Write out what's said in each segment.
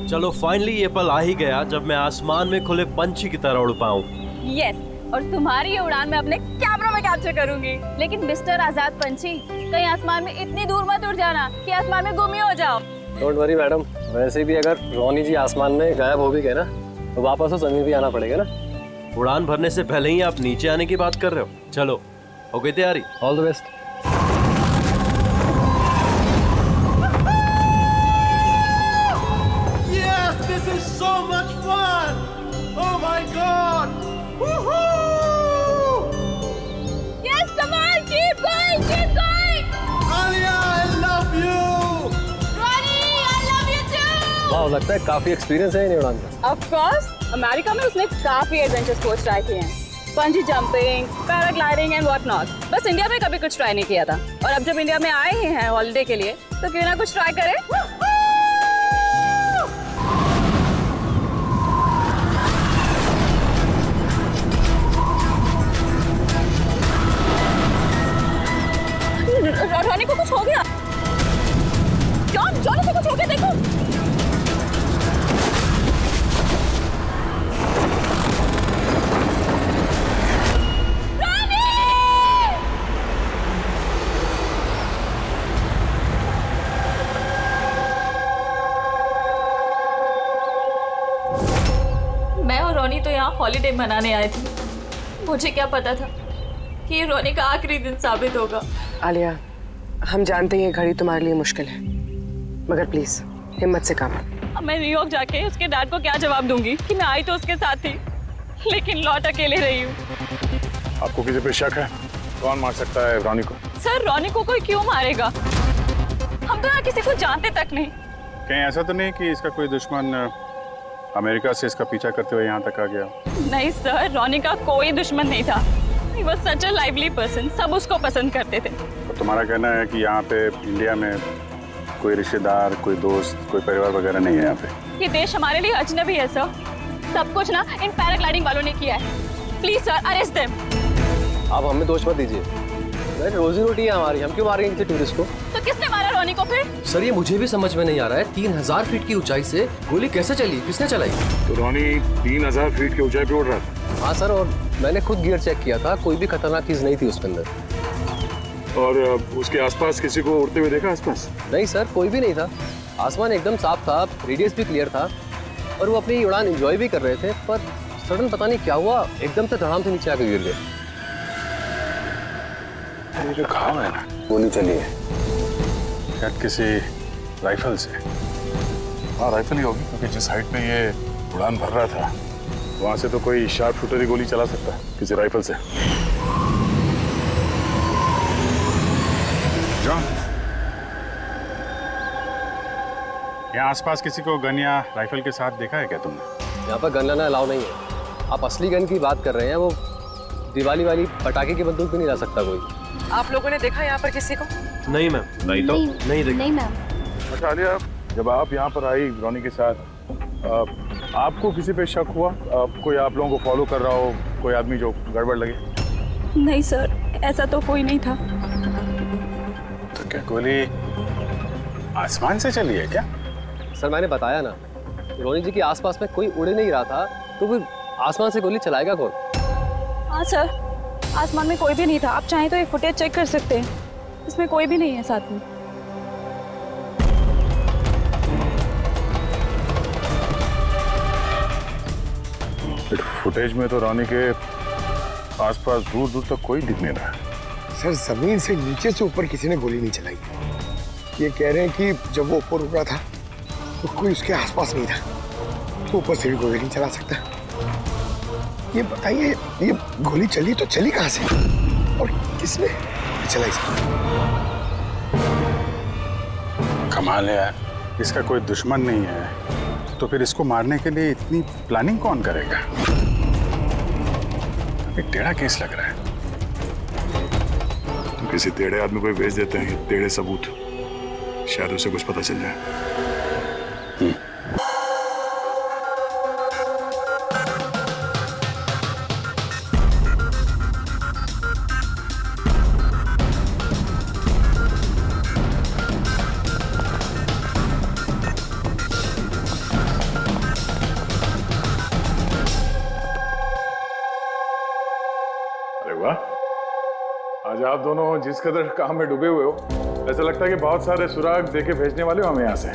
चलो फाइनली ये पल आ ही गया जब मैं आसमान में खुले पंछी की तरह उड़ पाऊं। यस, और तुम्हारी ये उड़ान मैं अपने कैमरा में कैप्चर करूंगी। लेकिन मिस्टर आजाद पंछी, कहीं आसमान में इतनी दूर मत उड़ जाना कि आसमान में गुम ही हो जाओ। डोंट वरी मैडम, वैसे भी अगर रोनी जी आसमान में गायब हो भी गए ना तो वापस तो जमीन भी आना पड़ेगा ना। उड़ान भरने से पहले ही आप नीचे आने की बात कर रहे हो। चलो हो गई तैयारी? All the best. Yes, this is so much fun. Oh my God. Woohoo! Yes, come on, keep going, keep going. Alia, I love you. Ronnie, I love you too. वाह, लगता है काफी एक्सपीरियंस है इन उड़ान का। Of course, अमेरिका में उसने काफी एडवेंचर स्पोर्ट्स ट्राई किए हैं, पंजी jumping, paragliding and what not. बस इंडिया में कभी कुछ ट्राई नहीं किया था, और अब जब इंडिया में आए ही हैं हॉलिडे के लिए तो क्यों ना कुछ ट्राई करें। रोनी को कुछ हो गया। जॉनी को कुछ हो गया, देखो। मैं और रोनी तो यहाँ हॉलिडे मनाने आए थे। मुझे क्या पता था कि ये रोनी का आखिरी दिन साबित होगा। आलिया, हम जानते हैं ये घड़ी तुम्हारे लिए मुश्किल है, मगर प्लीज हिम्मत से काम लो। अब मैं न्यूयॉर्क जाके उसके डैड को क्या जवाब दूंगी कि मैं आई तो उसके साथ थी, लेकिन लौट अकेले रही हूँ। आपको किसी पे शक है? कौन मार सकता है रोनी को? सर, रोनी को कोई क्यों मारेगा? हम तो यहाँ किसी को जानते तक नहीं। कहीं ऐसा तो नहीं कि इसका कोई दुश्मन अमेरिका से इसका पीछा करते हुए यहाँ तक आ गया? नहीं सर, रोनी का कोई दुश्मन नहीं था। He was such a lively person, सब उसको पसंद करते थे। तो तुम्हारा कहना है कि यहाँ पे इंडिया में कोई रिश्तेदार, कोई दोस्त, कोई परिवार वगैरह नहीं है यहाँ पे? ये देश हमारे लिए अजनबी है सर। सब कुछ ना इन पैराग्लाइडिंग वालों ने किया है। Please sir, arrest them. आप हमें दोष मत दीजिए, रोजी रोटी है हमारी, हम क्यों मारेंगे किसी टूरिस्ट को? तो किसने मारा रोनी को फिर? सर ये मुझे भी समझ में नहीं आ रहा है, 3000 फीट की ऊंचाई से गोली कैसे चली, किसने चलाई? तो रोनी 3000 फीट की ऊंचाई पे उड़ रहा था? हाँ सर, और मैंने खुद गियर चेक किया था, कोई भी खतरनाक चीज नहीं थी उसके अंदर। और उसके आसपास किसी को उड़ते हुए देखा आसपास? नहीं सर, कोई भी नहीं था। आसमान एकदम साफ था, रेडियस भी क्लियर था, और वो अपनी उड़ान एंजॉय भी कर रहे थे। पर सडन पता नहीं क्या हुआ, एकदम से धड़ाम से नीचे आके गिर गए। ये जो घाव है ना, गोली चली है शायद किसी राइफल से। हाँ राइफल ही होगी, क्योंकि जिस हाइट पे ये उड़ान भर रहा था वहां से तो कोई शार्प शूटर ही गोली चला सकता है किसी राइफल से। जॉन, यहाँ आसपास किसी को गन या राइफल के साथ देखा है क्या तुमने? यहाँ पर गन लाना अलाउ नहीं है। आप असली गन की बात कर रहे हैं, वो दिवाली वाली पटाखे की बंदूक भी नहीं ला सकता कोई। आप लोगों ने देखा यहाँ पर किसी को? नहीं मैम, नहीं तो नहीं देखा। नहीं मैम। अच्छा आलिया, जब आप यहाँ पर आई रोनी के साथ, आपको किसी पे शक हुआ? कोई आप लोगों को फॉलो कर रहा हो, कोई आदमी जो गड़बड़ लगे? नहीं सर, ऐसा तो कोई नहीं था। तो क्या गोली आसमान से चली है क्या? सर मैंने बताया ना, रोनी जी के आसपास में कोई उड़ नहीं रहा था, तो फिर आसमान से गोली चलाएगा कौन? हाँ सर, आसमान में कोई भी नहीं था। आप चाहें तो ये फुटेज चेक कर सकते हैं, इसमें कोई भी नहीं है साथ में। फुटेज में तो रोनी के आसपास दूर दूर तक कोई दिख नहीं रहा है। सर जमीन से नीचे से ऊपर किसी ने गोली नहीं चलाई। ये कह रहे हैं कि जब वो ऊपर रुका था तो कोई उसके आसपास नहीं था, तो ऊपर से भी गोली नहीं चला सकता। ये बताइए, ये गोली चली तो चली कहाँ से और किसने चलाई? कमाल है यार, इसका कोई दुश्मन नहीं है तो फिर इसको मारने के लिए इतनी प्लानिंग कौन करेगा? एक टेढ़ा केस लग रहा है। तो किसी टेढ़े आदमी को भेज देते हैं टेढ़े सबूत, शायद उसे कुछ पता चल जाए। आप दोनों जिस कदर काम में डूबे हुए हो, ऐसा लगता है कि बहुत सारे सुराग देके भेजने वाले हो हमें यहाँ से।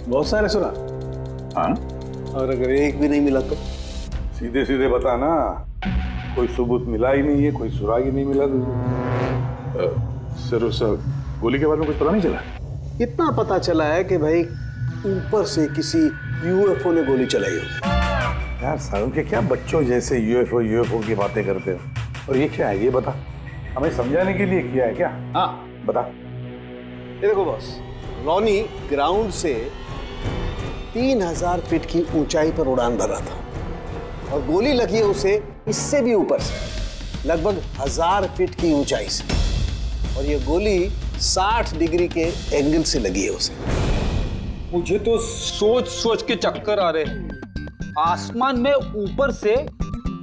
बहुत सारे सुना। हाँ, और अगर एक भी नहीं मिला तो? सीधे सीधे बता ना, कोई सबूत मिला ही नहीं है, कोई सुराग ही नहीं मिला तुझे। सर उस गोली के बारे में कुछ पता नहीं चला? इतना पता चला है कि भाई ऊपर से किसी यूएफओ ने गोली चलाई हो। यार सालों के क्या बच्चों जैसे यूएफओ की बातें करते हो। और ये क्या है, ये बता, हमें समझाने के लिए किया है क्या? हाँ बता। ये देखो बॉस, रॉनी ग्राउंड से 3000 फीट की ऊंचाई पर उड़ान भर रहा था और गोली लगी है उसे इससे भी ऊपर से, लगभग 1000 फीट की ऊंचाई से। और ये गोली 60 डिग्री के एंगल से लगी है उसे। मुझे तो सोच सोच के चक्कर आ रहे हैं। आसमान में ऊपर से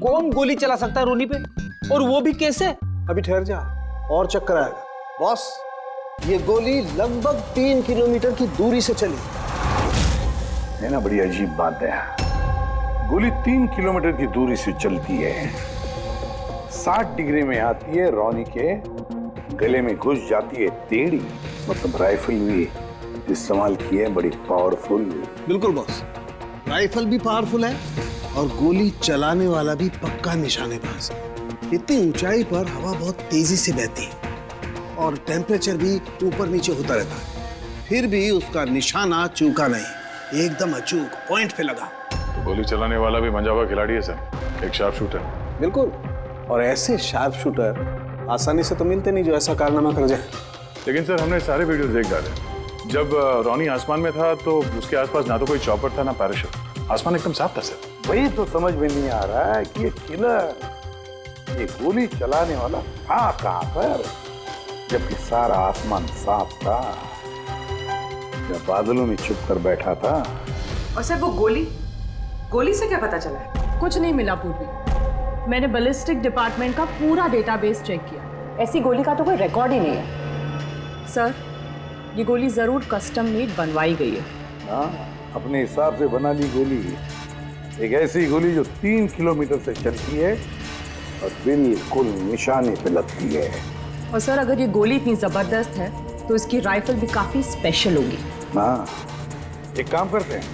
कौन गोली चला सकता है रोनी पे, और वो भी कैसे? अभी ठहर जा, और चक्कर आएगा। बॉस, ये गोली लगभग 3 किलोमीटर की दूरी से चली है ना, बड़ी अजीब बात है। गोली 3 किलोमीटर की दूरी से चलती है, 60 डिग्री में आती है, रॉनी के गले में घुस जाती है टेढ़ी। मतलब राइफल भी इस्तेमाल की है, बड़ी पावरफुल। बिल्कुल बॉस, राइफल भी पावरफुल है और गोली चलाने वाला भी पक्का निशानेबाज। इतनी ऊंचाई पर हवा बहुत तेजी से बहती है और टेम्परेचर भी ऊपर नीचे होता रहता है, फिर भी उसका निशाना चूका नहीं, एकदम अचूक पॉइंट पे लगा। तो गोली चलाने वाला भी मंजा हुआ खिलाड़ी है सर, एक शार्प शूटर। बिल्कुल, और ऐसे शार्प शूटर आसानी से तो मिलते नहीं जो ऐसा कारनामा कर जाए। लेकिन सर हमने सारे वीडियोस देख डाले। जब रॉनी आसमान में था तो उसके आसपास ना तो कोई चॉपर था ना पैराशूट, आसमान एकदम साफ था सर। वही तो समझ में नहीं आ रहा है कि ये किलर, ये गोली चलाने वाला था कहां पर, जबकि सारा आसमान साफ था, जब बादलों में छुप कर बैठा था। और सर वो गोली से क्या पता चला है? कुछ नहीं मिला पूर्वी। मैंने बैलिस्टिक डिपार्टमेंट का पूरा डेटाबेस चेक किया। ऐसी गोली का तो कोई रिकॉर्ड ही नहीं है। सर, ये गोली जरूर कस्टम मेड बनवाई गई है। हाँ, अपने हिसाब से बना ली गोली। एक ऐसी गोली जो 3 किलोमीटर से चलती है और बिल्कुल निशाने पे लगती है। और सर, अगर ये गोली इतनी जबरदस्त है तो इसकी राइफल भी काफी स्पेशल होगी। हाँ, एक काम करते हैं,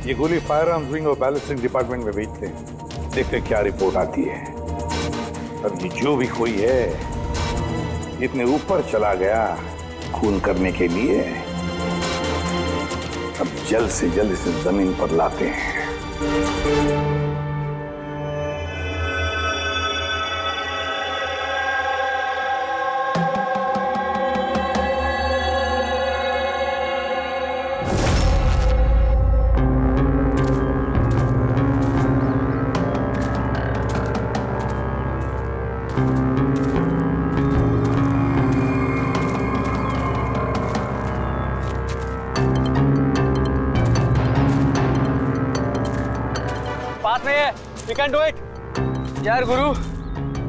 ये गोली फायर आर्म्स विंग और बैलिस्टिक डिपार्टमेंट में भेजते हैं, देखते हैं क्या रिपोर्ट आती है। अब ये जो भी कोई है, इतने ऊपर चला गया खून करने के लिए, अब जल्द से जल्द इसे जमीन पर लाते हैं। पास में है, we can do it। यार गुरु,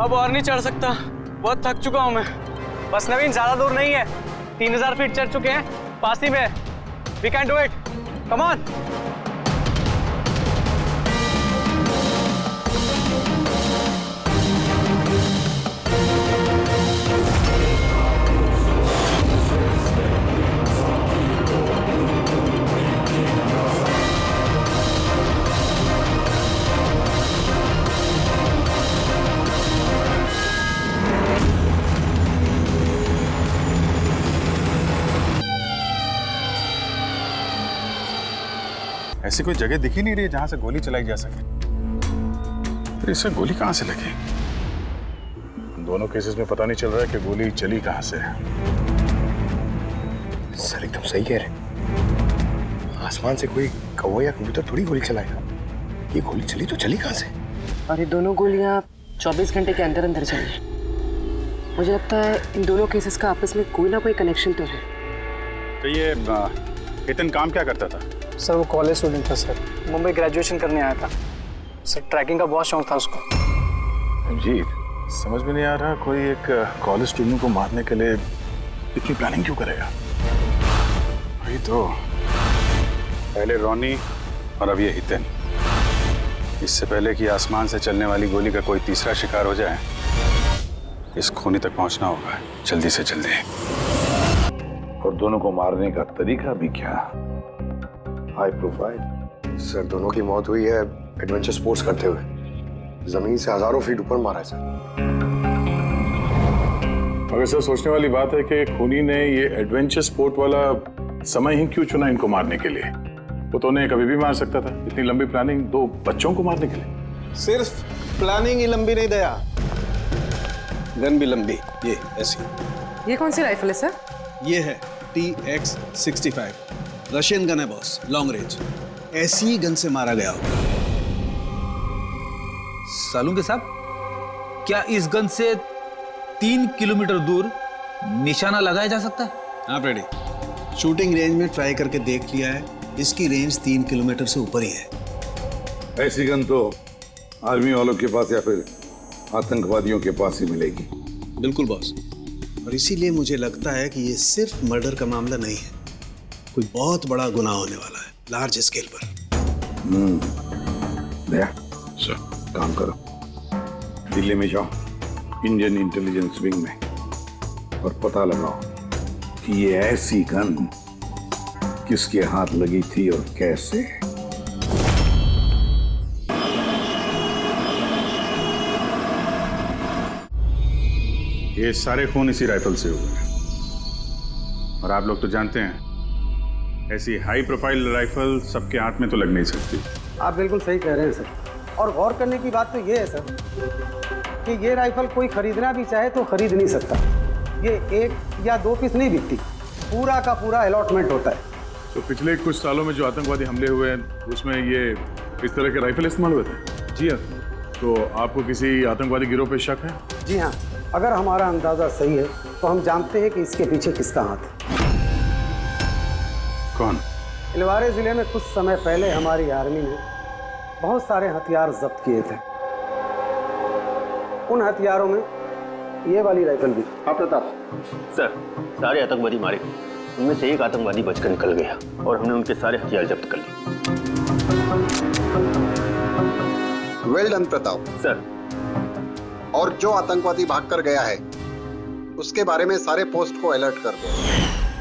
अब और नहीं चढ़ सकता, बहुत थक चुका हूं मैं। बस नवीन, ज्यादा दूर नहीं है, 3000 फीट चढ़ चुके हैं, पास ही में है। we can do it, come on। ऐसी कोई जगह दिख ही नहीं रही जहां से गोली चलाई जा सके। फिर इसे गोली कहां से लगी? दोनों केसेस में पता नहीं चल रहा है कि गोली चली कहां से है। सर एकदम सही कह रहे, आसमान से कोई कौवा या कबूतर थोड़ी गोली चलाएगा। ये गोली चली तो चली कहां से? और ये दोनों गोलियां 24 घंटे के अंदर अंदर चली। मुझे लगता है इन दोनों केसेस का आपस में कोई ना कोई कनेक्शन तो है। तो ये केतन काम क्या करता था? सर वो कॉलेज स्टूडेंट था सर, मुंबई ग्रेजुएशन करने आया था सर। ट्रैकिंग का बहुत शौक था उसको। रंजीत, समझ में नहीं आ रहा, कोई एक कॉलेज स्टूडेंट को मारने के लिए इतनी प्लानिंग क्यों करेगा? वही तो, पहले रॉनी और अब ये हितेन। इससे पहले कि आसमान से चलने वाली गोली का कोई तीसरा शिकार हो जाए, इस खूनी तक पहुंचना होगा जल्दी से जल्दी। और दोनों को मारने का तरीका भी क्या हाई प्रोफाइल। सर दोनों की मौत हुई है एडवेंचर स्पोर्ट्स करते हुए, जमीन से हजारों फीट ऊपर मारा है सर। मगर सर सोचने वाली बात है कि खूनी ने ये एडवेंचर स्पोर्ट वाला समय ही क्यों चुना इनको मारने के लिए? वो तो उन्हें कभी भी मार सकता था। इतनी लंबी प्लानिंग 2 बच्चों को मारने के लिए। सिर्फ प्लानिंग ही लंबी नहीं दया, गन भी लंबी। ये ऐसी। ये कौन सी राइफल है सर? ये है TX-65, रशियन गन है बॉस, लॉन्ग रेंज। ऐसी गन से मारा गया होगा। सालुंके साहब, क्या इस गन से 3 किलोमीटर दूर निशाना लगाया जा सकता है? हाँ रेडी। शूटिंग रेंज में ट्राई करके देख लिया है, इसकी रेंज 3 किलोमीटर से ऊपर ही है। ऐसी गन तो आर्मी वालों के पास या फिर आतंकवादियों के पास ही मिलेगी। बिल्कुल बॉस, और इसीलिए मुझे लगता है कि ये सिर्फ मर्डर का मामला नहीं है, कोई बहुत बड़ा गुनाह होने वाला है, लार्ज स्केल पर। दया सर, काम करो, दिल्ली में जाओ इंडियन इंटेलिजेंस विंग में और पता लगाओ कि ये ऐसी गन किसके हाथ लगी थी और कैसे। ये सारे खून इसी राइफल से हुए हैं। और आप लोग तो जानते हैं ऐसी हाई प्रोफाइल राइफल सबके हाथ में तो लग नहीं सकती। आप बिल्कुल सही कह रहे हैं सर। और गौर करने की बात तो ये है सर कि ये राइफल कोई खरीदना भी चाहे तो खरीद नहीं सकता। ये 1 या 2 पीस नहीं बिकती, पूरा का पूरा अलॉटमेंट होता है। तो पिछले कुछ सालों में जो आतंकवादी हमले हुए हैं उसमें ये इस तरह के राइफल इस्तेमाल हुए थे? जी हाँ। तो आपको किसी आतंकवादी गिरोह पे शक है? जी हाँ, अगर हमारा अंदाजा सही है तो हम जानते हैं कि इसके पीछे किसका हाथ है। कौन? इलवारे जिले में कुछ समय पहले हमारी आर्मी ने बहुत सारे हथियार जब्त किए थे। उन हथियारों में ये वाली राइफल भी। हाँ प्रताप सर, सारे आतंकवादी मारे गए, उनमें से एक आतंकवादी बचकर निकल गया और हमने उनके सारे हथियार जब्त कर लिए। Well done Pratap sir. और जो आतंकवादी भागकर गया है उसके बारे में सारे पोस्ट को अलर्ट कर दो।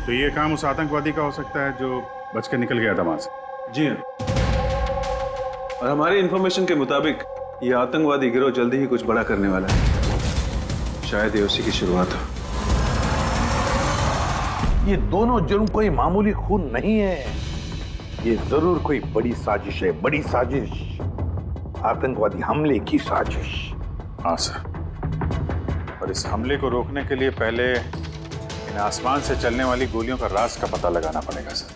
तो ये काम उस आतंकवादी का हो सकता है जो बचकर निकल गया था वहां से? जी हाँ, और हमारी इंफॉर्मेशन के मुताबिक ये आतंकवादी गिरोह जल्दी ही कुछ बड़ा करने वाला है। शायद ये उसी की शुरुआत हो। ये दोनों जुर्म कोई मामूली खून नहीं है, ये जरूर कोई बड़ी साजिश है, बड़ी साजिश, आतंकवादी हमले की साजिश। हाँ सर, और इस हमले को रोकने के लिए पहले इन आसमान से चलने वाली गोलियों का राज का पता लगाना पड़ेगा सर।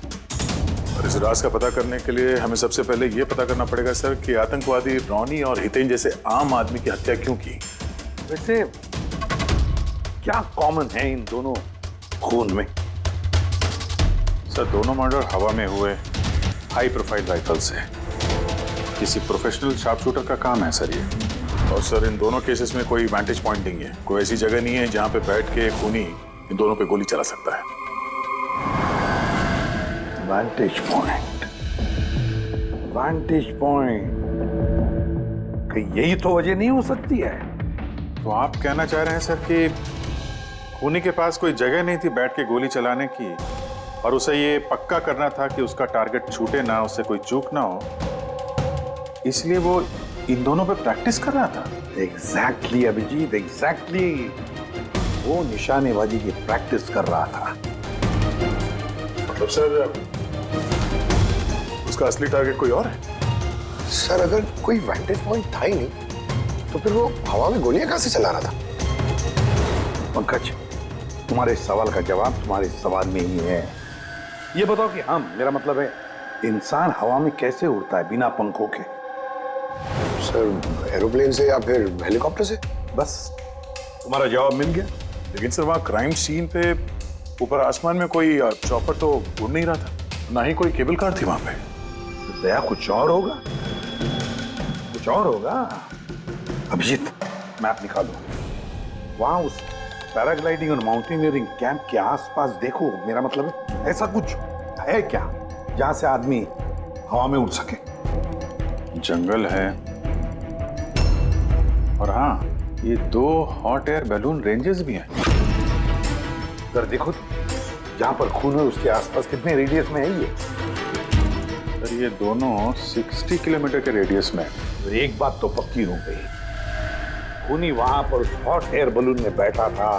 और इस राज का पता करने के लिए हमें सबसे पहले ये पता करना पड़ेगा सर कि आतंकवादी रॉनी और हितेन जैसे आम आदमी की हत्या क्यों की। वैसे क्या कॉमन है इन दोनों खून में? सर दोनों मर्डर हवा में हुए हाई प्रोफाइल राइफल से। किसी प्रोफेशनल शार्प शूटर का काम है सर ये। और सर इन दोनों केसेस में कोई वैंटेज पॉइंट नहीं है, कोई ऐसी जगह नहीं है जहां पे बैठ के खूनी इन दोनों पे गोली चला सकता है। वैंटेज पॉइंट, वैंटेज पॉइंट, कहीं यही तो वजह नहीं हो सकती है? तो आप कहना चाह रहे हैं सर कि खूनी के पास कोई जगह नहीं थी बैठ के गोली चलाने की, और उसे ये पक्का करना था कि उसका टारगेट छूटे ना, उससे कोई चूक ना हो, इसलिए वो इन दोनों पे प्रैक्टिस कर रहा था? एग्जैक्टली अभिजीत, एग्जैक्टली, वो निशानेबाजी की प्रैक्टिस कर रहा था। मतलब सर उसका असली टारगेट कोई और है? सर अगर कोई वैंटेज पॉइंट था ही नहीं तो फिर वो हवा में गोलियां कहां से चला रहा था? पंकज, तुम्हारे सवाल का जवाब तुम्हारे सवाल में ही है। ये बताओ कि हम, मेरा मतलब है इंसान हवा में कैसे उड़ता है बिना पंखों के? सर एरोप्लेन से या फिर हेलीकॉप्टर से। बस तुम्हारा जवाब मिल गया। लेकिन सर वहाँ क्राइम सीन पे ऊपर आसमान में कोई चॉपर तो उड़ नहीं रहा था, ना ही कोई केबल कार थी वहां पे। तो दया कुछ और होगा, कुछ और होगा। अभिजीत, मैप निकालो, वहां उस पैराग्लाइडिंग और माउंटेनियरिंग कैंप के आसपास देखो। मेरा मतलब है ऐसा कुछ है क्या जहां से आदमी हवा में उड़ सके? जंगल है, और हाँ ये 2 हॉट एयर बैलून रेंजेस भी हैं। सर देखो तो, जहां पर खून है उसके आसपास कितने रेडियस में है ये? सर ये दोनों 60 किलोमीटर के रेडियस में है। तो एक बात तो पक्की हो गई, खूनी वहां पर उस हॉट एयर बलून में बैठा था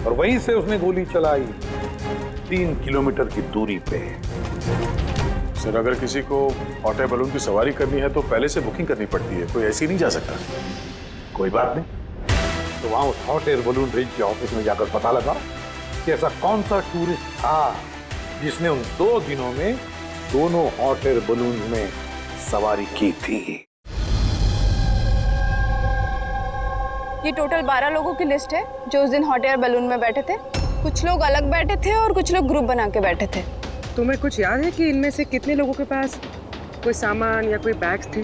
और वहीं से उसने गोली चलाई 3 किलोमीटर की दूरी पे। सर अगर किसी को हॉट एयर बैलून की सवारी करनी है तो पहले से बुकिंग करनी पड़ती है, कोई ऐसी नहीं जा सकता। कोई बात नहीं, तो वहां उस हॉट एयर बलून रेंज के ऑफिस में जाकर पता लगा कि ऐसा कौन सा टूरिस्ट था जिसने उन 2 दिनों में दोनों हॉट एयर बलून में सवारी की थी। ये टोटल 12 लोगों की लिस्ट है जो उस दिन हॉट एयर बलून में बैठे थे। कुछ लोग अलग बैठे थे और कुछ लोग ग्रुप बना के बैठे थे। तुम्हें कुछ याद है कि इनमें से कितने लोगों के पास कोई सामान या कोई बैग्स थे,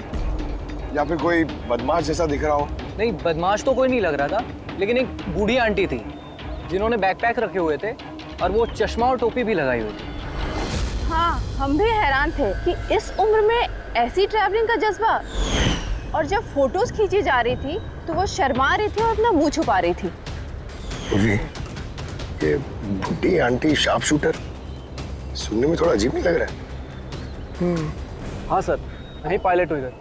या फिर कोई बदमाश जैसा दिख रहा हो? नहीं, बदमाश तो कोई नहीं लग रहा था, लेकिन एक बूढ़ी आंटी थी जिन्होंने बैकपैक रखे हुए थे और वो चश्मा और टोपी भी लगाई हुई थी। हाँ, हम भी हैरान थे कि इस उम्र में ऐसी ट्रैवलिंग का जज्बा। और जब फोटोज खींची जा रही थी तो वो शर्मा रही थी और अपना मुंह छुपा रही थी। ये बुढ़ी आंटी शार्प शूटर सुनने में थोड़ा अजीब नहीं लग रहा है? हाँ सर, मैं ही पायलट हूँ इधर।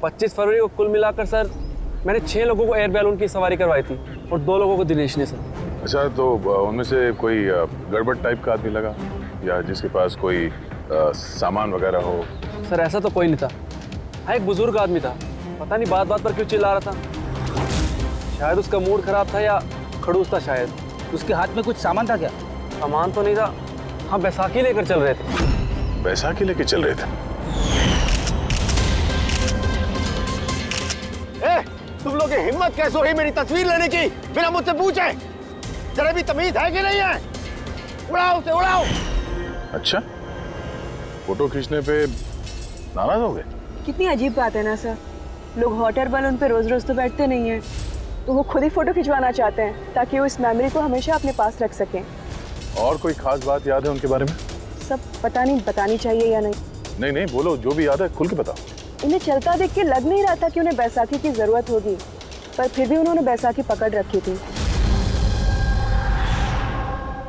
25 फरवरी को कुल मिलाकर सर मैंने 6 लोगों को एयर बैलून की सवारी करवाई थी और 2 लोगों को दिनेश ने सर। अच्छा, तो उनमें से कोई गड़बड़ टाइप का आदमी लगा या जिसके पास कोई सामान वगैरह हो? सर ऐसा तो कोई नहीं था। हाँ, एक बुजुर्ग आदमी था, पता नहीं बात बात पर क्यों चिल्ला रहा था। शायद उसका मूड खराब था या खड़ूस था शायद। उसके हाथ में कुछ सामान था क्या? सामान तो नहीं था। हाँ, बैसाखी लेकर चल रहे थे। बैसाखी लेकर चल रहे थे? तुम लोग की हिम्मत कैसे हुई मेरी तस्वीर लेने की बिना मुझसे पूछे? जरा भी तमीज है कि नहीं है? उड़ाओ उसे, उड़ाओ। अच्छा, फोटो खींचने पे नाराज हो गए? कितनी अजीब बात है ना सर। लोग हॉट एयर बलून पे रोज रोज तो बैठते नहीं हैं, तो वो खुद ही फोटो खिंचवाना चाहते हैं ताकि वो इस मेमोरी को हमेशा अपने पास रख सकें। और कोई खास बात याद है उनके बारे में? सब पता नहीं बतानी चाहिए या नहीं। नहीं नहीं, बोलो, जो भी याद है खुल के बताओ। उन्हें चलता देख के लग नहीं रहा था कि उन्हें बैसाखी की जरूरत होगी, पर फिर भी उन्होंने बैसाखी पकड़ रखी थी।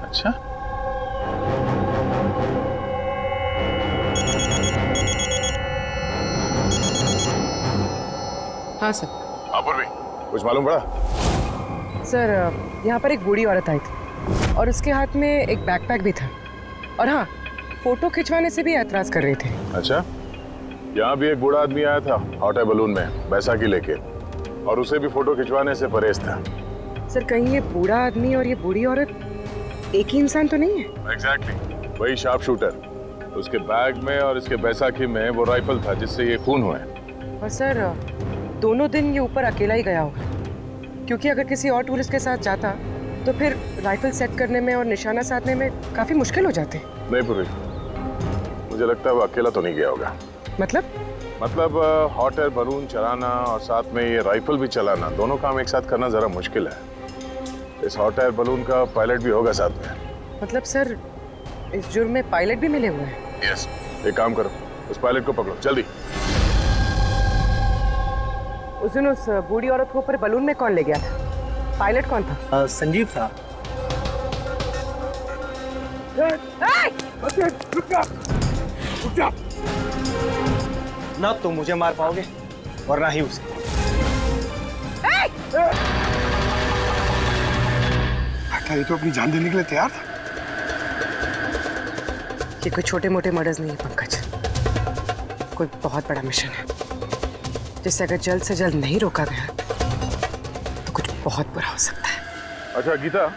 अच्छा, हाँ सर। हाँ पूर्वी, कुछ मालूम पड़ा? सर यहाँ पर एक बूढ़ी औरत आई थी और उसके हाथ में एक बैकपैक भी था। और हाँ, फोटो खिंचवाने से भी ऐतराज कर रहे थे। अच्छा, यहाँ भी एक बूढ़ा आदमी आया था हॉट एयर बलून में बैसाखी लेके, और उसे भी फोटो खिंचवाने से परहेज था। सर कहीं ये बूढ़ा आदमी और ये बूढ़ी औरत एक ही इंसान तो नहीं है? एग्जैक्टली, वही शार्प शूटर। उसके बैग में और इसके बैसाखी में वो राइफल था जिससे ये खून हुए। और सर दोनों दिन ये ऊपर अकेला ही गया होगा, क्योंकि अगर किसी और टूरिस्ट के साथ जाता तो फिर राइफल सेट करने में और निशाना साधने में काफी मुश्किल हो जाते। नहीं पूरी, मुझे लगता है वो अकेला तो नहीं गया होगा। मतलब हॉट एयर बलून चलाना और साथ में ये राइफल भी चलाना, दोनों काम एक साथ करना जरा मुश्किल है। इस हॉट एयर बलून का पायलट भी होगा साथ में। मतलब सर इस जुर्म में पायलट भी मिले हुए हैं? यस, एक काम करो, उस पायलट को पकड़ो जल्दी। उस दिन उस बूढ़ी औरत को ऊपर बलून में कौन ले गया था? पायलट कौन था? संजीव था। ना तुम मुझे मार पाओगे और ना ही उसे। ये तो अपनी जान देने के लिए तैयार था। ये कोई छोटे मोटे मर्डर्स नहीं है पंकज, कोई बहुत बड़ा मिशन है जिसे अगर जल्द से जल्द नहीं रोका गया तो कुछ बहुत बुरा हो सकता है। अच्छा गीता,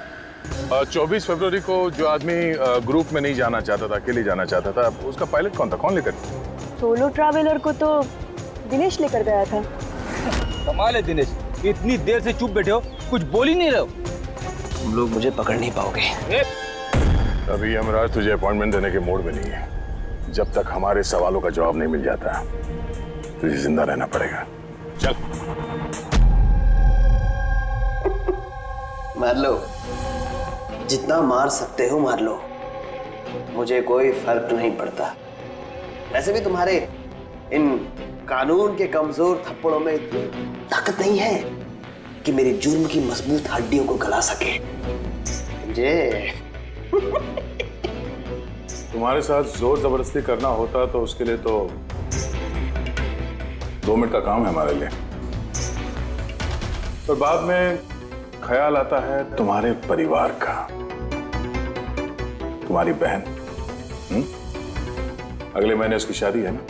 24 फरवरी को जो आदमी ग्रुप में नहीं जाना चाहता था, अकेले जाना चाहता था, उसका पायलट कौन था? कौन लेकर? सोलो ट्रैवलर को तो दिनेश लेकर गया था। कमाल है दिनेश, इतनी देर से चुप बैठे हो, कुछ बोल ही नहीं रहे हो। तुम लोग मुझे पकड़ नहीं पाओगे। अभी यमराज तुझे अपॉइंटमेंट देने के मूड में नहीं है। जब तक हमारे सवालों का जवाब नहीं मिल जाता तुझे जिंदा रहना पड़ेगा। चल मार लो, जितना मार सकते हो मार लो, मुझे कोई फर्क नहीं पड़ता। वैसे भी तुम्हारे इन कानून के कमजोर थप्पड़ों में इतनी ताकत नहीं है कि मेरे जुर्म की मजबूत हड्डियों को गला सके। समझे? तुम्हारे साथ जोर जबरदस्ती करना होता तो उसके लिए तो 2 मिनट का काम है हमारे लिए, पर बाद में ख्याल आता है तुम्हारे परिवार का, तुम्हारी बहन। अगले महीने उसकी शादी है ना,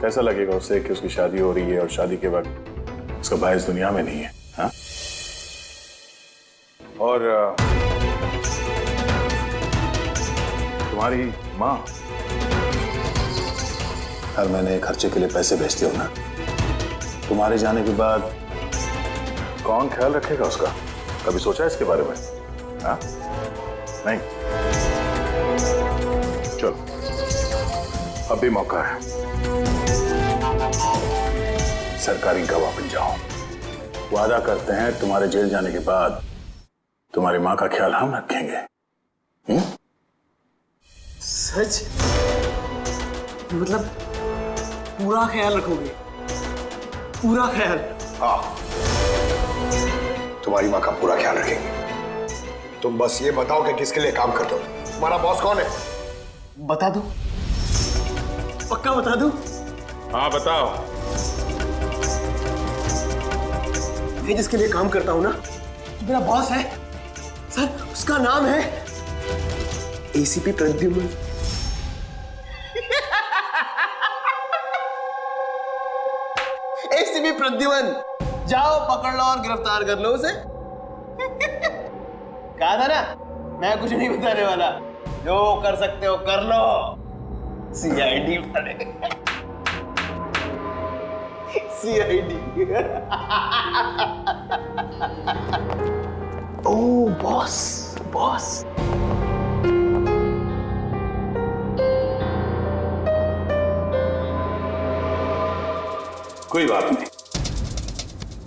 कैसा लगेगा उससे कि उसकी शादी हो रही है और शादी के वक्त उसका भाई इस दुनिया में नहीं है? हाँ? और तुम्हारी माँ हर महीने खर्चे के लिए पैसे भेजती हो ना, तुम्हारे जाने के बाद कौन ख्याल रखेगा उसका? कभी सोचा है इसके बारे में? हाँ? नहीं? चलो, अब भी मौका है, सरकारी गवाह बन जाओ। वादा करते हैं तुम्हारे जेल जाने के बाद तुम्हारी माँ का ख्याल हम रखेंगे। सच? मतलब पूरा ख्याल रखोगे? पूरा ख्याल? हाँ, तुम्हारी माँ का पूरा ख्याल रखेंगे। तुम बस ये बताओ कि किसके लिए काम करते हो? तुम्हारा बॉस कौन है? बता दो, पक्का बता दो? हाँ बताओ। मैं जिसके लिए काम करता हूं ना, मेरा बॉस है सर, उसका नाम है एसीपी प्रद्युम्न। एसीपी प्रद्युम्न, जाओ पकड़ लो और गिरफ्तार कर लो उसे। कहा था ना, मैं कुछ नहीं बताने वाला, जो कर सकते हो कर लो। सीआईडी वाले, सीआईडी। ओ बॉस, बॉस। कोई बात नहीं,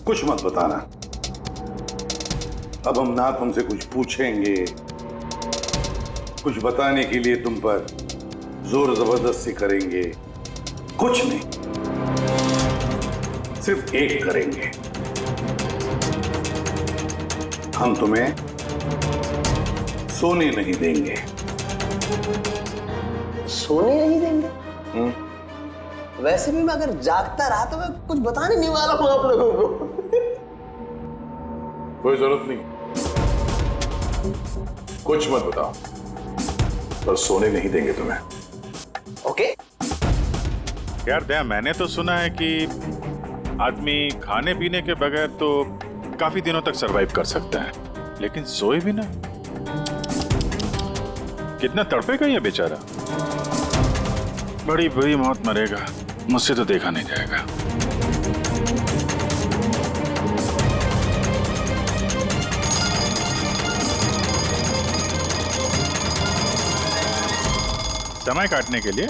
कुछ मत बताना। अब हम ना तुमसे कुछ पूछेंगे, कुछ बताने के लिए तुम पर जोर जबरदस्ती करेंगे, कुछ नहीं, सिर्फ एक करेंगे, हम तुम्हें सोने नहीं देंगे। सोने नहीं देंगे? वैसे भी मैं अगर जागता रहा तो मैं कुछ बताने नहीं वाला हूं आप लोगों को। कोई जरूरत नहीं, कुछ मत बताओ, पर सोने नहीं देंगे तुम्हें। ओके? यार दया, मैंने तो सुना है कि आदमी खाने पीने के बगैर तो काफी दिनों तक सरवाइव कर सकता है, लेकिन सोए भी ना, कितना तड़पेगा ये बेचारा। बड़ी बुरी मौत मरेगा, मुझसे तो देखा नहीं जाएगा। समय काटने के लिए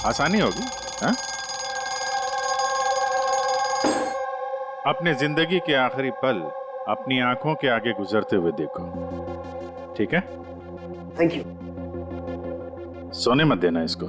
आसानी होगी, हाँ? अपने जिंदगी के आखिरी पल अपनी आंखों के आगे गुजरते हुए देखो, ठीक है? Thank you. सोने मत देना इसको।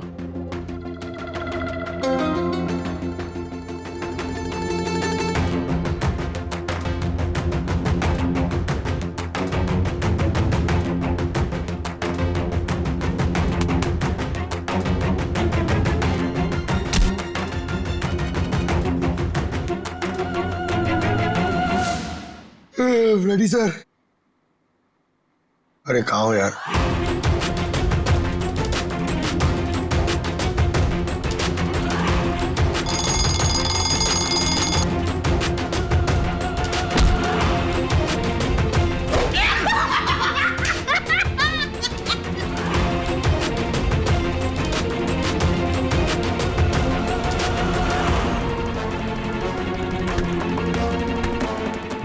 Ready sir. अरे कहाँ हो यार?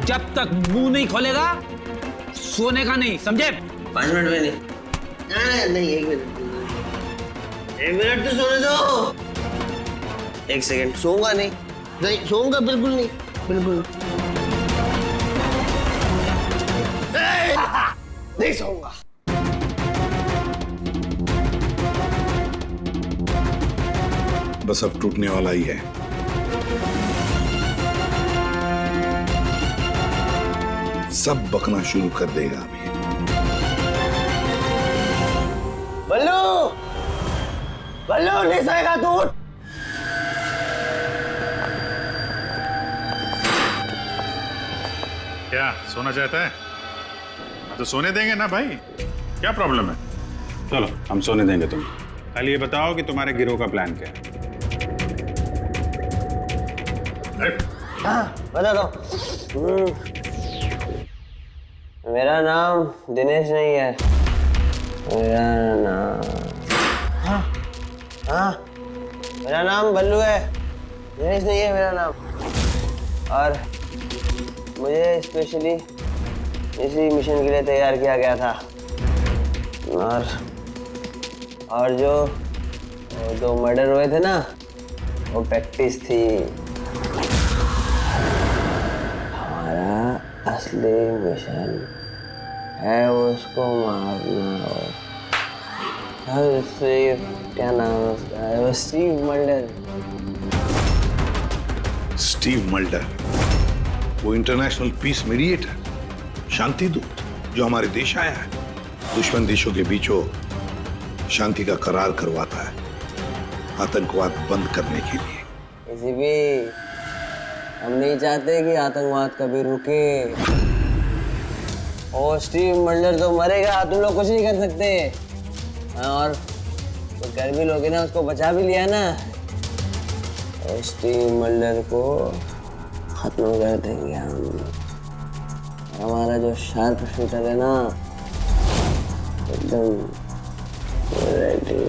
जब तक मुंह नहीं खोलेगा सोने का नहीं, समझे? 5 मिनट में नहीं, नहीं 1 मिनट, 1 मिनट तो सोने दो। 1 सेकंड, सोऊंगा नहीं, नहीं सोऊंगा बिल्कुल नहीं, बिल्कुल नहीं सोऊंगा। बस अब टूटने वाला ही है। सब बकना शुरू कर देगा अभी। बल्लू, बल्लू नहीं सोएगा तू? उठ। क्या सोना चाहता है? तो सोने देंगे ना भाई, क्या प्रॉब्लम है? चलो हम सोने देंगे तुम्हें। खाली ये बताओ कि तुम्हारे गिरोह का प्लान क्या है? हाँ बता दो। मेरा नाम दिनेश नहीं है, मेरा नाम हाँ मेरा नाम बल्लू है, दिनेश नहीं है मेरा नाम। और मुझे स्पेशली इसी मिशन के लिए तैयार किया गया था। और जो दो मर्डर हुए थे ना, वो प्रैक्टिस थी। हमारा असली मिशन है उसको मारना। और स्टीव, क्या नाम है उसका? वो स्टीव मल्डर। स्टीव मल्डर, वो इंटरनेशनल पीस मीडिएटर, शांति दूत जो हमारे देश आया है, दुश्मन देशों के बीचों शांति का करार करवाता है, आतंकवाद बंद करने के लिए। इसी भी हम नहीं चाहते कि आतंकवाद कभी रुके। और स्टीव मल्डर तो मरेगा, तुम लोग कुछ नहीं कर सकते। और तो कर भी लोगे ना, उसको बचा भी लिया ना, और स्टीव मल्डर को खत्म कर देंगे हम। हमारा जो शार्प शूटर है ना, एकदम रेडी।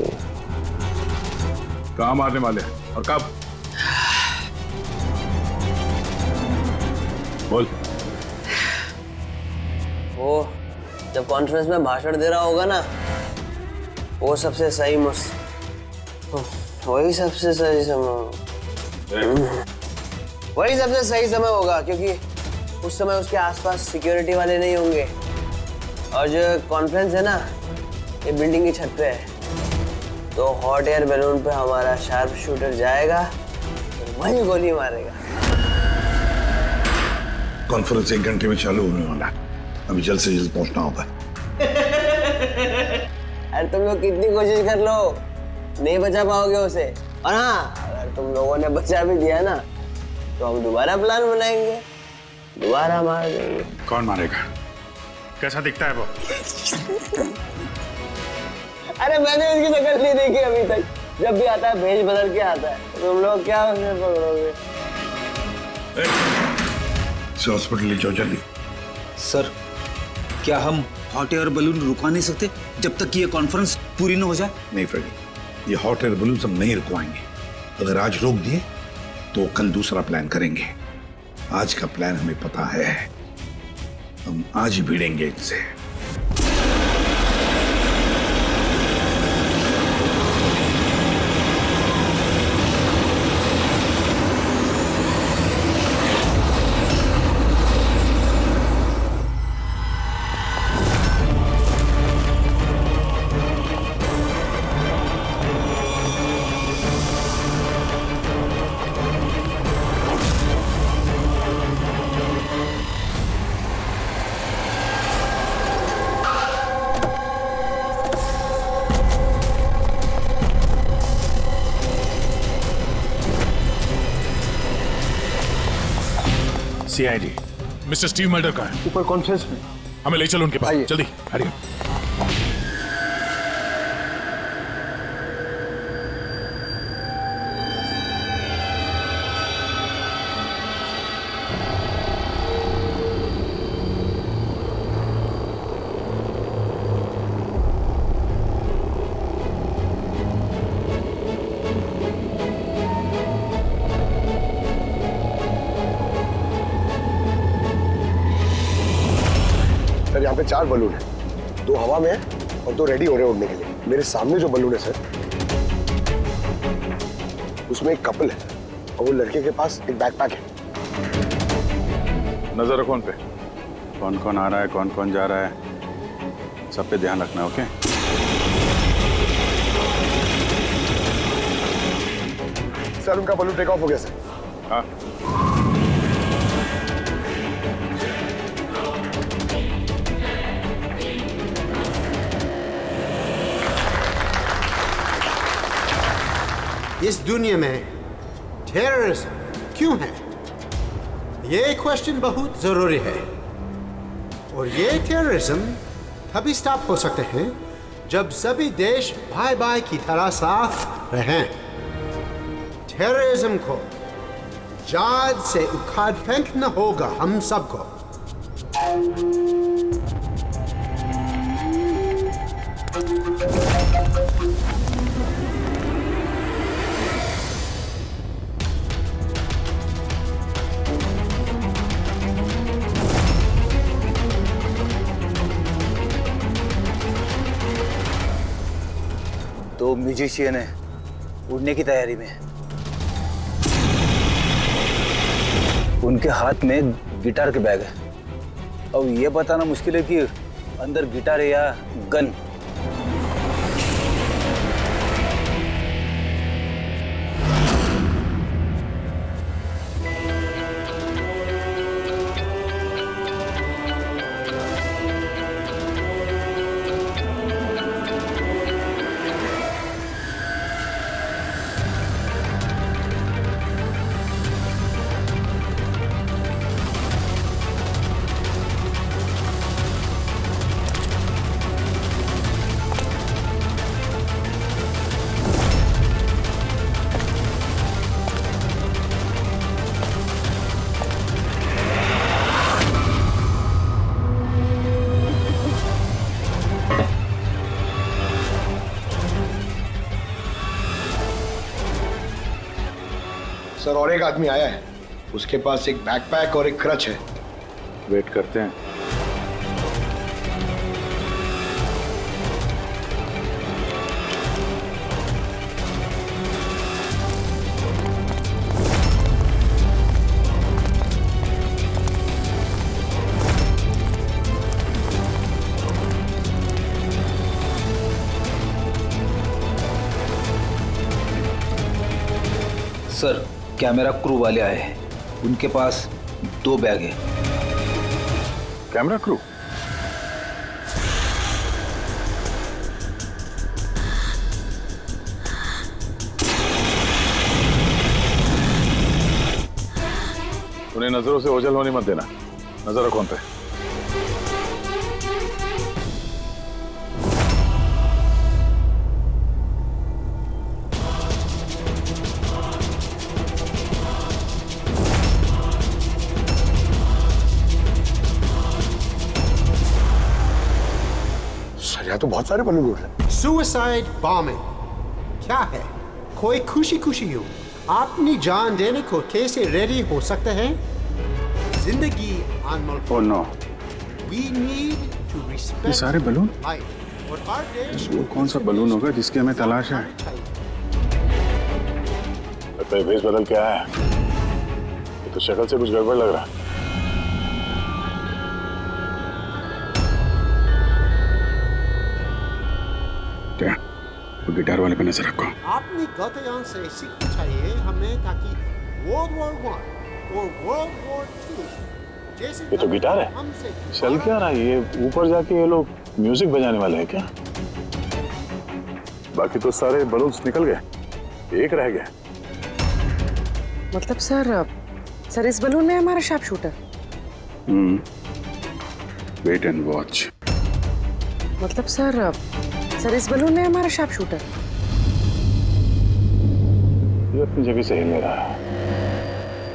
कहाँ मारने वाले हैं और कब? बोल। वो जब कॉन्फ्रेंस में भाषण दे रहा होगा ना, वो सबसे सही वही सबसे सही समय वही सबसे सही समय होगा, क्योंकि उस समय उसके आसपास सिक्योरिटी वाले नहीं होंगे। और जो कॉन्फ्रेंस है ना, ये बिल्डिंग की छत पे है, तो हॉट एयर बैलून पे हमारा शार्प शूटर जाएगा, वही गोली मारेगा। कॉन्फ्रेंस 1 घंटे में चालू होने वाला है, अभी जल्द से जल्द पहुंचना होगा। अरे तुम लोग कितनी कोशिश कर लो, नहीं बचा पाओगे उसे। और हाँ, अगर तुम लोगों ने बचा भी दिया ना, तो हम दोबारा प्लान बनाएंगे, दोबारा मार देंगे। कौन मारेगा? कैसा दिखता है वो? अरे मैंने उसकी शक्ल नहीं देखी अभी तक। जब भी आता है भेष बदल के आता है, तुम लोग क्या उसे पकड़ोगे? हॉस्पिटल ले जाओ जल्दी। सर, क्या हम हॉट एयर बलून रुकवा नहीं सकते जब तक ये कॉन्फ्रेंस पूरी न हो जाए? नहीं फ्रेडी, ये हॉट एयर बलून हम नहीं रुकवाएंगे। अगर आज रोक दिए तो कल दूसरा प्लान करेंगे। आज का प्लान हमें पता है, हम आज ही भिड़ेंगे इनसे। सीआईडी मिस्टर स्टीव मल्डर का है ऊपर कॉन्फ्रेंस में। हमें ले चलो उनके पास, जल्दी हरिए। सर यहाँ पे 4 बलून है, 2 हवा में है और 2 रेडी हो रहे हैं उड़ने के लिए। मेरे सामने जो बलून है सर, उसमें एक कपल है और वो लड़के के पास एक बैकपैक है। नजर रखो उन पे, कौन कौन आ रहा है, कौन कौन जा रहा है, सब पे ध्यान रखना। ओके सर, उनका बलून टेक ऑफ हो गया सर। हाँ इस दुनिया में टेररिज्म क्यों है? ये क्वेश्चन बहुत जरूरी है। और ये टेररिज्म तभी स्टॉप हो सकते हैं जब सभी देश भाई भाई की तरह साथ रहें। टेररिज्म को जड़ से उखाड़ फेंकना होगा हम सबको। दो म्यूजिशियन है उड़ने की तैयारी में। उनके हाथ में गिटार के बैग है। अब ये बताना मुश्किल है कि अंदर गिटार है या गन। सर और एक आदमी आया है, उसके पास एक बैकपैक और एक क्रच है। वेट करते हैं। सर कैमरा क्रू वाले आए हैं, उनके पास 2 बैग है। Camera crew? उन्हें नजरों से ओझल होने मत देना। नजर रखो उन पे। यहाँ तो बहुत सारे बलून उड़ रहे हैं। सुसाइड बॉम्बिंग क्या है? कोई खुशी खुशी हो अपनी जान देने को कैसे रेडी हो सकते हैं? जिंदगी अनमोल। Oh no. We need to respect ये सारे बलून? life। और हर देश वो कौन सा बलून होगा जिसकी हमें तलाश है? लगता है भेष बदल के आया है। ये तो शक्ल से कुछ गड़बड़ लग रहा है। क्या? वो गिटार वाले पे नजर रखो। अपनी गलतियों से सीखना चाहिए हमें, ताकि World War I और World War II जैसे ये तो गिटार है। चल क्या रहा है ये? ऊपर जाके ये लोग म्यूजिक बजाने वाले हैं क्या? बाकी तो सारे बलून्स निकल गए, एक रह गया। मतलब सर इस बलून में हमारा sharp shooter. Wait and watch. मतलब सर इस बलून में हमारा शार्प शूटर। ये अपनी जगह से हिल नहीं रहा है।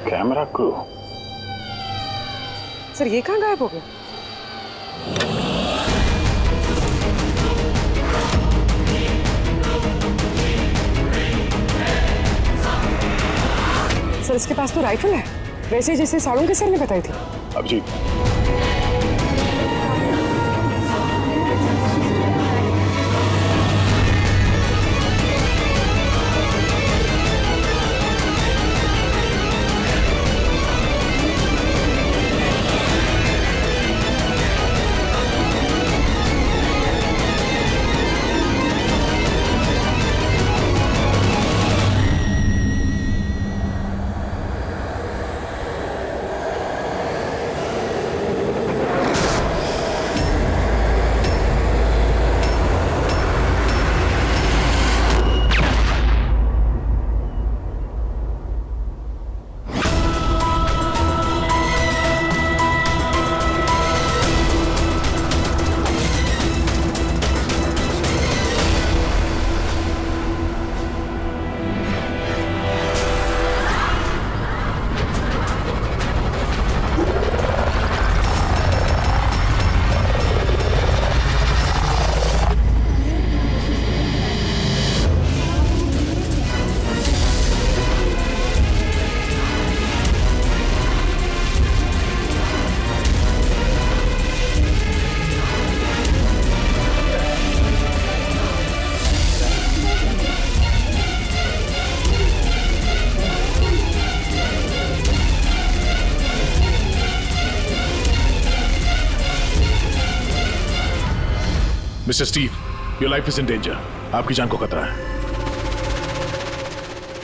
Camera crew. सर ये कहाँ गायब हो गया? सर इसके पास तो राइफल है, वैसे जैसे साड़ू के सर ने बताई थी। Abhijeet, mister Steve, your life is in danger. आपकी जान को खतरा है।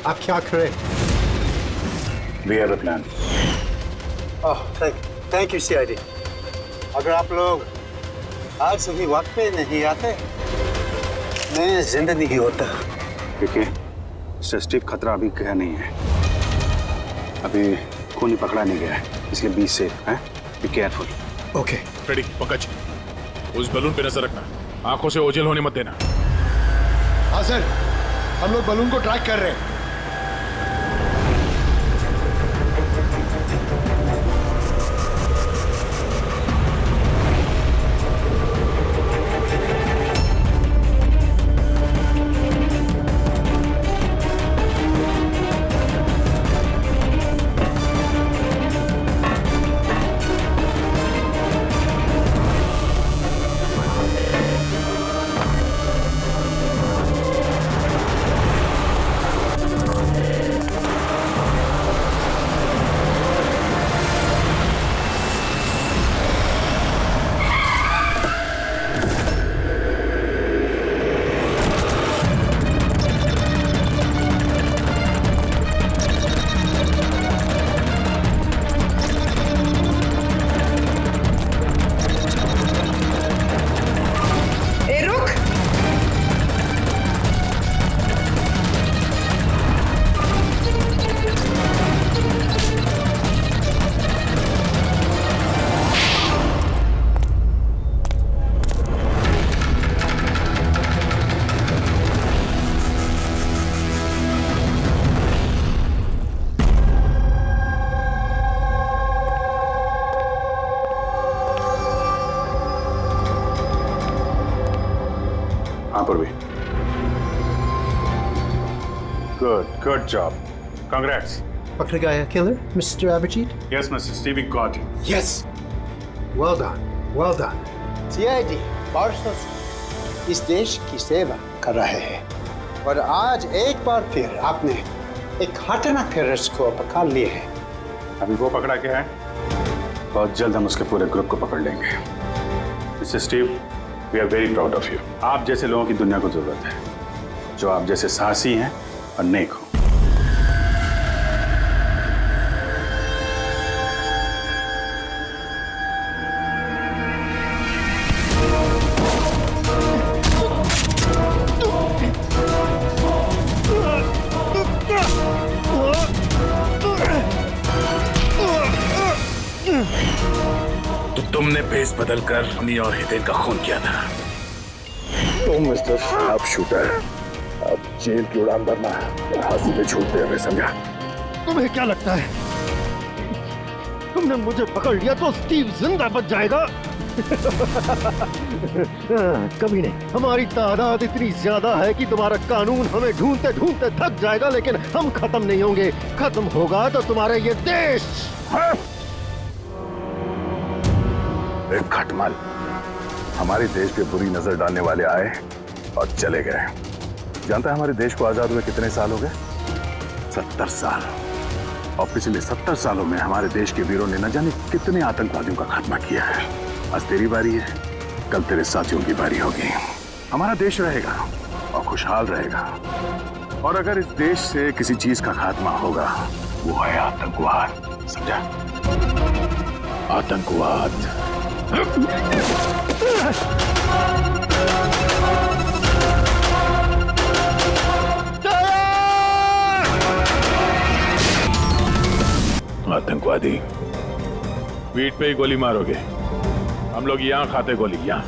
आप क्या करें? We have a plan. Thank you CID. अगर आप लोग आज सभी वक्त पे नहीं आते, मैं जिंदा नहीं होता। देखिए मिस्टर स्टीव, खतरा अभी गया नहीं है, अभी खूनी पकड़ा नहीं गया है, इसलिए बी सेफ है, be careful. Okay Freddy, Pankaj, उस बलून पे नजर रखना, आंखों से ओझल होने मत देना। हाँ सर, हम लोग बलून को ट्रैक कर रहे हैं। Good job. Congrats. पकड़ गया killer, mister Abhijeet? Yes, Mr. Steve, we got him. Yes. Well done. Well done. CID बरसों से इस देश की सेवा कर रहे हैं और आज एक बार फिर आपने एक खतरनाक टेररिस्ट को पकड़ लिए है। अभी वो पकड़ा क्या है, बहुत जल्द हम उसके पूरे ग्रुप को पकड़ लेंगे। Mister Steve, we are very proud of you. आप जैसे लोगों की दुनिया को जरूरत है, जो आप जैसे साहसी हैं और नेक हो। तो तुमने भेस बदलकर अमी और हितेन का खून किया था। तुम मिस्टर शार्प शूटर, अब जेल की उड़ान भरना और फांसी पे छूटते हमें समझा। तुम्हें क्या लगता है तुमने मुझे पकड़ लिया तो स्टीव जिंदा बच जाएगा? कभी नहीं। हमारी तादाद इतनी ज्यादा है कि तुम्हारा कानून हमें ढूंढते ढूंढते थक जाएगा, लेकिन हम खत्म नहीं होंगे। खत्म होगा तो तुम्हारा ये देश। एक खटमल हमारे देश पे बुरी नजर डालने वाले आए और चले गए। जानता है हमारे देश को आजाद हुए कितने साल हो गए? 70 साल। और पिछले 70 सालों में हमारे देश के वीरों ने न जाने कितने आतंकवादियों का खात्मा किया है। आज तेरी बारी है, कल तेरे साथियों की बारी होगी। हमारा देश रहेगा और खुशहाल रहेगा, और अगर इस देश से किसी चीज का खात्मा होगा वो है आतंकवाद। समझा? आतंकवाद। आतंकवादी, पीठ पे ही गोली मारोगे? हम लोग यहाँ खाते गोली, यहाँ।